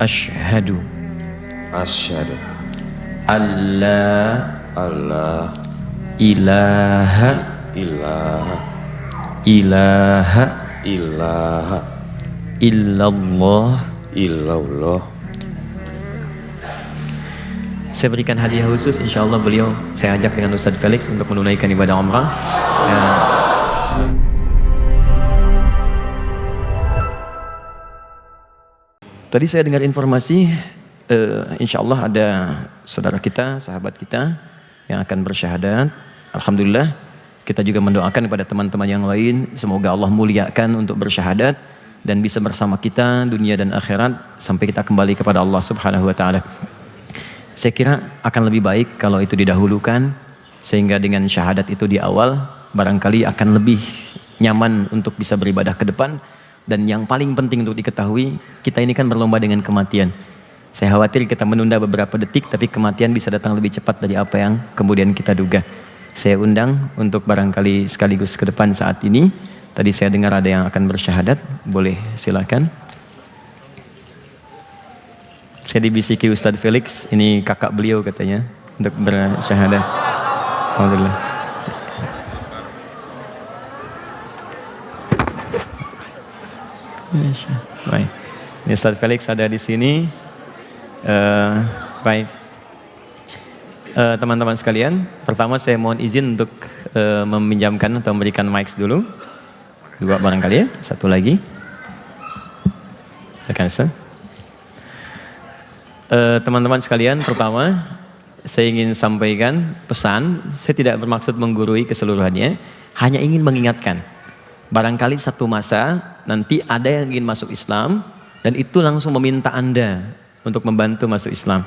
Asyhadu Asyhadu alla alla ilaha ilaha ilaha ilaha illallah. illallah. Saya berikan hadiah khusus, insyaallah beliau saya ajak dengan Ustaz Felix untuk menunaikan ibadah umrah. Tadi saya dengar informasi, insyaallah ada saudara kita, sahabat kita yang akan bersyahadat. Alhamdulillah, kita juga mendoakan kepada teman-teman yang lain, semoga Allah muliakan untuk bersyahadat dan bisa bersama kita dunia dan akhirat sampai kita kembali kepada Allah Subhanahu wa taala. Saya kira akan lebih baik kalau itu didahulukan, sehingga dengan syahadat itu di awal barangkali akan lebih nyaman untuk bisa beribadah ke depan. Dan yang paling penting untuk diketahui, kita ini kan berlomba dengan kematian. Saya khawatir kita menunda beberapa detik, tapi kematian bisa datang lebih cepat dari apa yang kemudian kita duga. Saya undang untuk barangkali sekaligus ke depan saat ini. Tadi saya dengar ada yang akan bersyahadat, boleh silakan. Saya dibisiki Ustadz Felix, ini kakak beliau katanya, untuk bersyahadat. Alhamdulillah. Baik, ini Ustadz Felix ada di sini. Baik, teman-teman sekalian, pertama saya mohon izin untuk meminjamkan atau memberikan mic dulu. Dua barangkali ya, satu lagi. Teman-teman sekalian, pertama saya ingin sampaikan pesan. Saya tidak bermaksud menggurui keseluruhannya, hanya ingin mengingatkan. Barangkali satu masa nanti ada yang ingin masuk Islam dan itu langsung meminta Anda untuk membantu masuk Islam.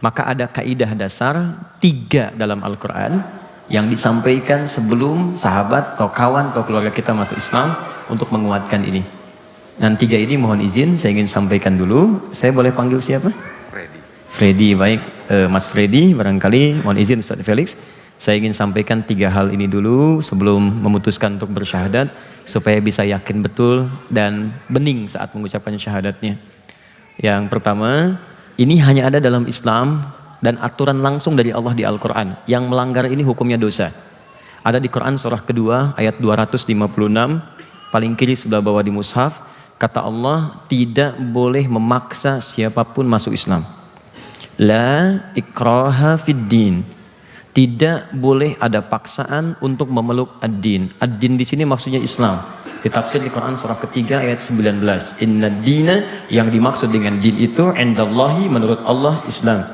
Maka ada kaidah dasar 3 dalam Al-Quran yang disampaikan sebelum sahabat atau kawan atau keluarga kita masuk Islam untuk menguatkan ini. Dan 3 ini mohon izin saya ingin sampaikan dulu. Saya boleh panggil siapa? Freddy, baik. Mas Freddy, barangkali mohon izin Ustaz Felix. Saya ingin sampaikan 3 hal ini dulu sebelum memutuskan untuk bersyahadat, supaya bisa yakin betul dan bening saat mengucapkan syahadatnya. Yang pertama, ini hanya ada dalam Islam dan aturan langsung dari Allah di Al-Quran. Yang melanggar ini hukumnya dosa. Ada di Quran surah kedua ayat 256, paling kiri sebelah bawah di mushaf, kata Allah, tidak boleh memaksa siapapun masuk Islam. La ikraha fid din. Tidak boleh ada paksaan untuk memeluk ad-din. Ad-din di sini maksudnya Islam. Ditafsir di Quran surah ketiga ayat 19. Inna dina, yang dimaksud dengan din itu indallahi, menurut Allah, Islam.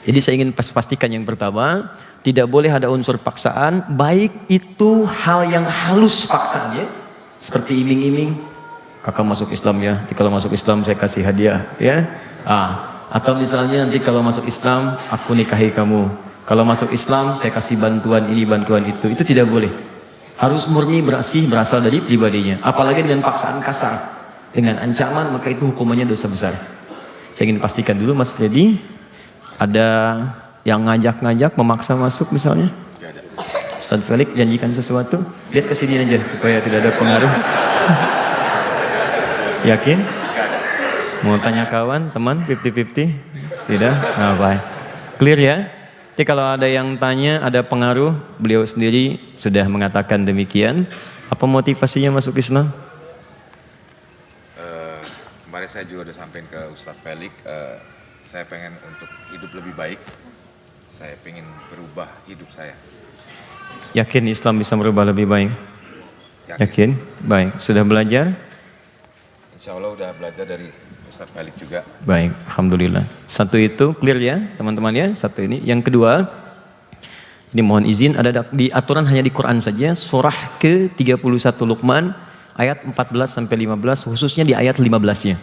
Jadi saya ingin pastikan yang pertama, tidak boleh ada unsur paksaan, baik itu hal yang halus paksaan ya, seperti iming-iming, kakak masuk Islam ya, nanti kalau masuk Islam saya kasih hadiah ya. Atau misalnya nanti kalau masuk Islam aku nikahi kamu. Kalau masuk Islam saya kasih bantuan ini, bantuan itu tidak boleh. Harus murni berasal dari pribadinya. Apalagi dengan paksaan kasar, dengan ancaman, maka itu hukumannya dosa besar. Saya ingin pastikan dulu Mas Freddy, ada yang ngajak-ngajak memaksa masuk misalnya? Ustaz Felix janjikan sesuatu, lihat ke sini aja supaya tidak ada pengaruh. Yakin? Mau tanya kawan, teman, 50-50? Tidak? Nah, baik. Clear ya? Jadi kalau ada yang tanya, ada pengaruh, beliau sendiri sudah mengatakan demikian. Apa motivasinya masuk Islam? Kemarin saya juga udah sampaikan ke Ustaz Felix, saya pengen untuk hidup lebih baik. Saya pengen berubah hidup saya. Yakin Islam bisa merubah lebih baik? Yakin? Baik. Sudah belajar? Insya Allah udah belajar dari Ustaz Felix juga. Baik, alhamdulillah. Satu itu clear ya teman-teman ya. Satu ini. Yang kedua, ini mohon izin, ada di aturan hanya di Quran saja, surah ke-31 Luqman ayat 14 sampai 15, khususnya di ayat 15-nya.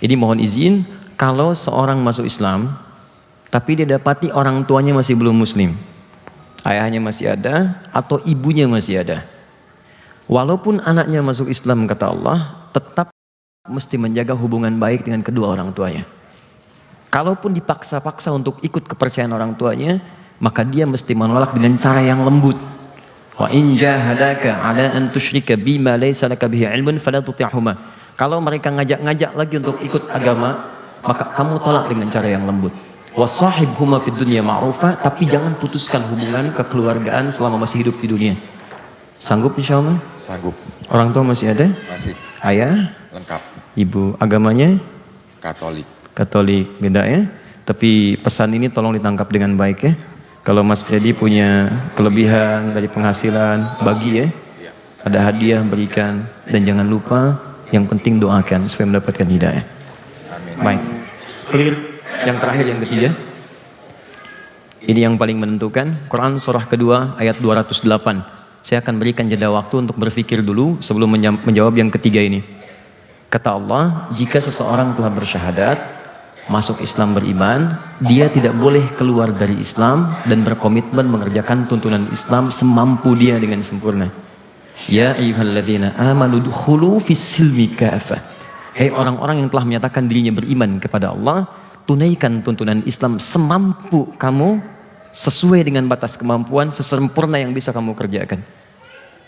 Jadi mohon izin, kalau seorang masuk Islam tapi dia dapati orang tuanya masih belum muslim, ayahnya masih ada atau ibunya masih ada, walaupun anaknya masuk Islam kata Allah, tetap mesti menjaga hubungan baik dengan kedua orang tuanya. Kalaupun dipaksa-paksa untuk ikut kepercayaan orang tuanya, maka dia mesti menolak dengan cara yang lembut. Wa in jahadaka ala an tusyrika bima laysa laka bihi ilmun fala tuti'huma. Kalau mereka ngajak-ngajak lagi untuk ikut agama, maka kamu tolak dengan cara yang lembut. Wasahibhuma fid dunya ma'rufa, tapi jangan putuskan hubungan kekeluargaan selama masih hidup di dunia. Sanggup insyaallah? Sanggup. Orang tua masih ada? Masih. Ayah? Lengkap. Ibu? Agamanya? Katolik. Katolik, beda ya. Tapi pesan ini tolong ditangkap dengan baik ya. Kalau Mas Freddy punya kelebihan dari penghasilan, bagi ya. Ada hadiah berikan, dan jangan lupa yang penting doakan supaya mendapatkan hidayah. Amin. Baik. Clear. Yang terakhir, yang ketiga. Ini yang paling menentukan. Quran surah kedua ayat 208. Saya akan berikan jeda waktu untuk berpikir dulu sebelum menjawab yang ketiga ini. Kata Allah, jika seseorang telah bersyahadat, masuk Islam beriman, dia tidak boleh keluar dari Islam dan berkomitmen mengerjakan tuntunan Islam semampu dia dengan sempurna. Ya ayyuhalladzina amanu dukhulu fis-silmi kafah. Hei orang-orang yang telah menyatakan dirinya beriman kepada Allah, tunaikan tuntunan Islam semampu kamu, sesuai dengan batas kemampuan, sesempurna yang bisa kamu kerjakan.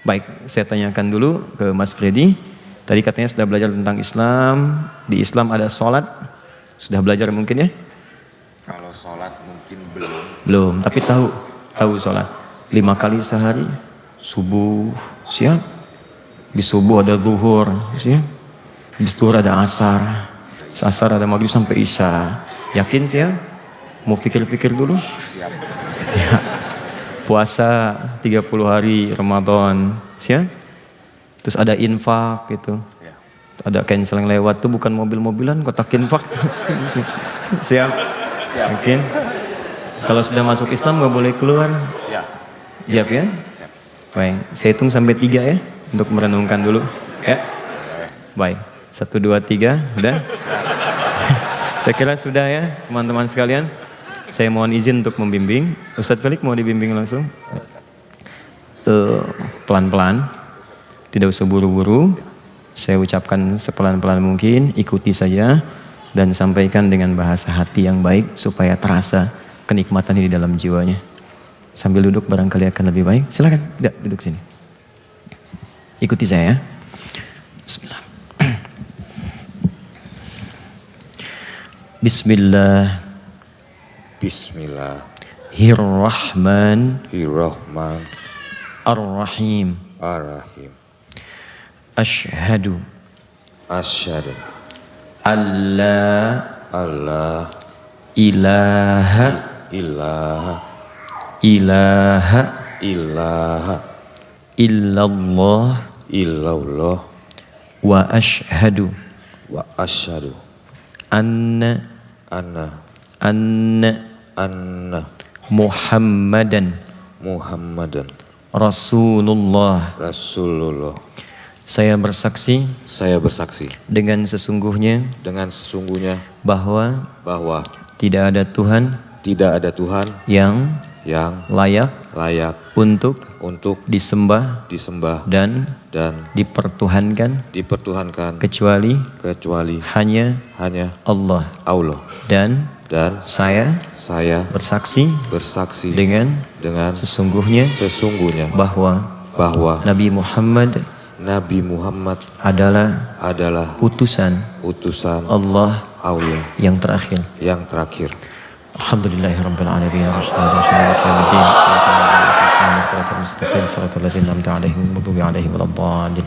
Baik, saya tanyakan dulu ke Mas Freddy. Tadi katanya sudah belajar tentang Islam. Di Islam ada sholat. Sudah belajar mungkin ya? Kalau sholat mungkin belum. Belum, tapi tahu sholat. 5 kali sehari. Subuh, siap. Di subuh ada zuhur, siap. Di zuhur ada asar. Asar ada maghrib sampai isya. Yakin siap? Mau pikir-pikir dulu? Siap. Ya. Puasa 30 hari Ramadan, siap? Terus ada infak gitu. Ya. Ada cancel yang lewat tuh bukan mobil-mobilan, kotak infak tuh. Siap? Siap. Yakin? Kalau sudah masuk Islam gak boleh keluar. Ya. Siap ya? Siap. Baik, saya hitung sampai 3 ya untuk merenungkan dulu. Ya. Baik. 1, 2, 3, udah? Saya kira sudah ya teman-teman sekalian. Saya mohon izin untuk membimbing. Ustadz Felix mau dibimbing langsung? Pelan-pelan, tidak usah buru-buru. Saya ucapkan sepelan-pelan mungkin, ikuti saja dan sampaikan dengan bahasa hati yang baik supaya terasa kenikmatan ini di dalam jiwanya. Sambil duduk barangkali akan lebih baik. Silakan, duduk sini. Ikuti saya. Bismillah. Bismillah. Bismillahirrahmanirrahim. Ar-Rahim. Ar-Rahim. Asyhadu Asyhadu alla alla ilaha ilaha ilaha ilaha illallah illallah wa asyhadu wa asyhadu anna anna Muhammadan Muhammadan Rasulullah. Rasulullah. Saya bersaksi dengan sesungguhnya bahwa tidak ada Tuhan yang layak untuk disembah dan dipertuhankan kecuali hanya Allah. Dan saya bersaksi dengan sesungguhnya bahwa Nabi Muhammad adalah utusan Allah yang terakhir. Alhamdulillahirabbil alamin arrahmanirrahim maliki yaumiddin siratal mustaqim siratal ladzina an'amta 'alaihim ghairil maghdubi 'alaihim waladdallin.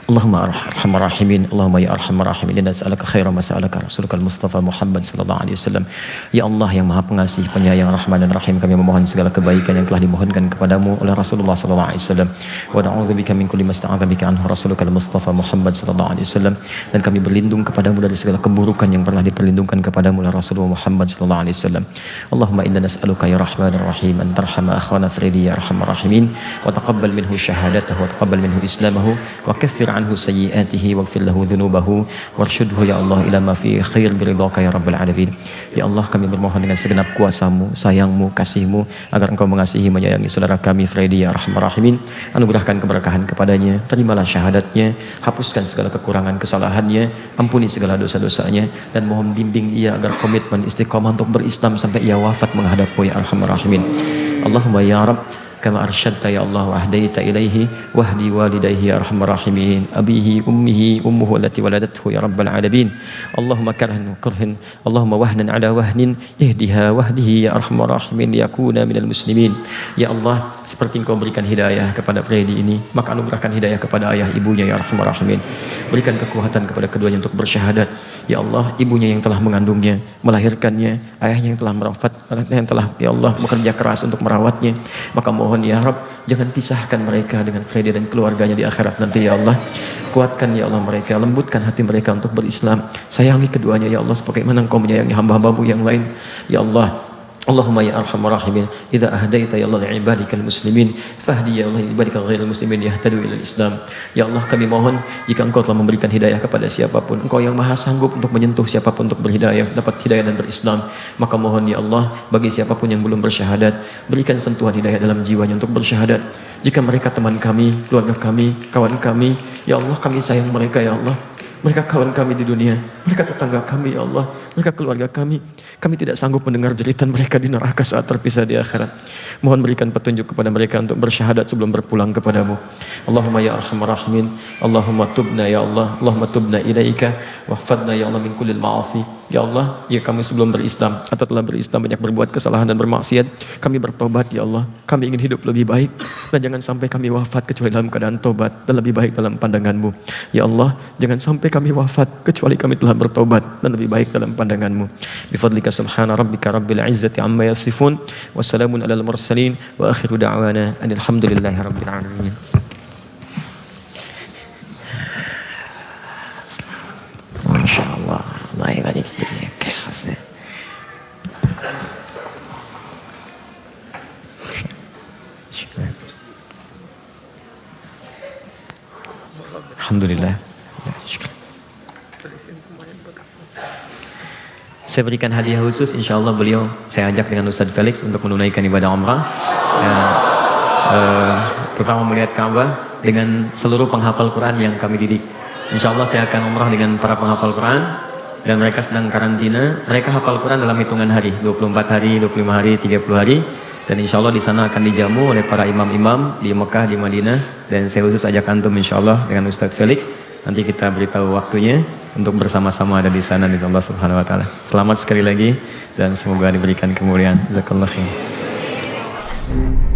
Allahumma arhamar rahimin, Allahumma ya arhamar rahimin, inna nas'aluka khairan ma sa'alaka rasulukal Mustafa Muhammad sallallahu alaihi wasallam. Ya Allah yang Maha Pengasih, Penyayang, Rahman dan Rahim, kami memohon segala kebaikan yang telah dimohonkan kepadamu oleh Rasulullah sallallahu alaihi wasallam. Wa na'udzubika min kulli ma sta'adza bika anhu rasulukal Mustafa Muhammad sallallahu alaihi wasallam. Dan kami berlindung kepadamu dari segala keburukan yang pernah diperlindungkan kepadamu oleh Rasulullah Muhammad sallallahu alaihi wasallam. Allahumma inna nas'aluka ya Rahman dan Rahim an tarhama akhwana Freddy ya arhamar rahimin wa taqabbal minhu syahadatahu wa taqabbal minhu islamahu wa kaffir anhu sayyi'atihi waghfir lahu dhunubahu warsyudhu ya Allah ila ma fi khair biridhaka ya rabbal alamin. Ya Allah, kami bermohon dengan segenap kuasamu, sayangmu, kasihmu agar engkau mengasihi menyayangi saudara kami Freddy ya arhamar rahimin. Anugerahkan keberkahan kepadanya, terimalah syahadatnya, hapuskan segala kekurangan kesalahannya, ampuni segala dosa-dosanya, dan mohon bimbing ia agar komitmen istiqamah untuk berislam sampai ia wafat menghadapmu ya arhamar rahimin. Allahumma ya Rabb, kama arsyadta ya Allah wa ahdaita ilaihi wahdi walidayhi ya arhamar rahimin abihi ummihi ummuhu allati waladathu ya rabbal alamin Allahumma karhan kurhin Allahumma wahnan ala wahnin ihdiha wahdihi ya arhamar rahimin yakuna minal muslimin. Ya Allah, seperti Engkau berikan hidayah kepada Freddy ini, maka anugerahkan hidayah kepada ayah ibunya ya arhamar rahimin. Berikan kekuatan kepada keduanya untuk bersyahadat. Ya Allah, ibunya yang telah mengandungnya, melahirkannya, ayahnya yang telah merawat, yang telah ya Allah bekerja keras untuk merawatnya, maka mohon ya Rabb, jangan pisahkan mereka dengan Freddy dan keluarganya di akhirat nanti ya Allah. Kuatkan ya Allah mereka, lembutkan hati mereka untuk berislam. Sayangi keduanya ya Allah sebagaimana Engkau menyayangi hamba-hambamu yang lain. Ya Allah, Allahumma ya arhamar rahimin, idza ahdaita ya Allah li ibadikal muslimin fahdi ya Allah ibadikal ghairil muslimin yahtadu ilal Islam. Ya Allah, kami mohon jika Engkau telah memberikan hidayah kepada siapapun, Engkau yang maha sanggup untuk menyentuh siapapun untuk berhidayah, dapat hidayah dan berislam, maka mohon ya Allah bagi siapapun yang belum bersyahadat, berikan sentuhan hidayah dalam jiwanya untuk bersyahadat. Jika mereka teman kami, keluarga kami, kawan kami, ya Allah kami sayang mereka ya Allah. Mereka kawan kami di dunia, mereka tetangga kami ya Allah, mereka keluarga kami. Kami tidak sanggup mendengar jeritan mereka di neraka saat terpisah di akhirat. Mohon berikan petunjuk kepada mereka untuk bersyahadat sebelum berpulang kepadamu. Allahumma ya arhamar rahimin, Allahumma tubna ya Allah, Allahumma tubna ilaika wahfadna ya Allah min kullil ma'asi. Ya Allah, jika kami sebelum berislam atau telah berislam banyak berbuat kesalahan dan bermaksiat, kami bertobat ya Allah. Kami ingin hidup lebih baik dan jangan sampai kami wafat kecuali dalam keadaan tobat dan lebih baik dalam pandangan-Mu. Ya Allah, jangan sampai kami wafat kecuali kami telah bertobat dan lebih baik dalam pandangan-Mu. Bifadlika subhana rabbika rabbil izzati amma yasifun wa salamun alal mursalin wa akhiru da'wana alhamdulillahi rabbil alamin. Masya Allah, naik lagi sedikit khasnya. Alhamdulillah. Saya berikan hadiah khusus, insya Allah beliau saya ajak dengan Ustadz Felix untuk menunaikan ibadah umrah. Pertama melihat Ka'bah dengan seluruh penghafal Quran yang kami didik. Insya Allah saya akan umrah dengan para penghafal Quran dan mereka sedang karantina. Mereka hafal Quran dalam hitungan hari, 24 hari, 25 hari, 30 hari. Dan insya Allah di sana akan dijamu oleh para imam-imam di Mekah, di Madinah. Dan saya khusus ajak antum insya Allah dengan Ustadz Felix. Nanti kita beritahu waktunya untuk bersama-sama ada di sana di Allah Subhanahu Wa Taala. Selamat sekali lagi dan semoga diberikan kemuliaan. Jazakallahu khairan.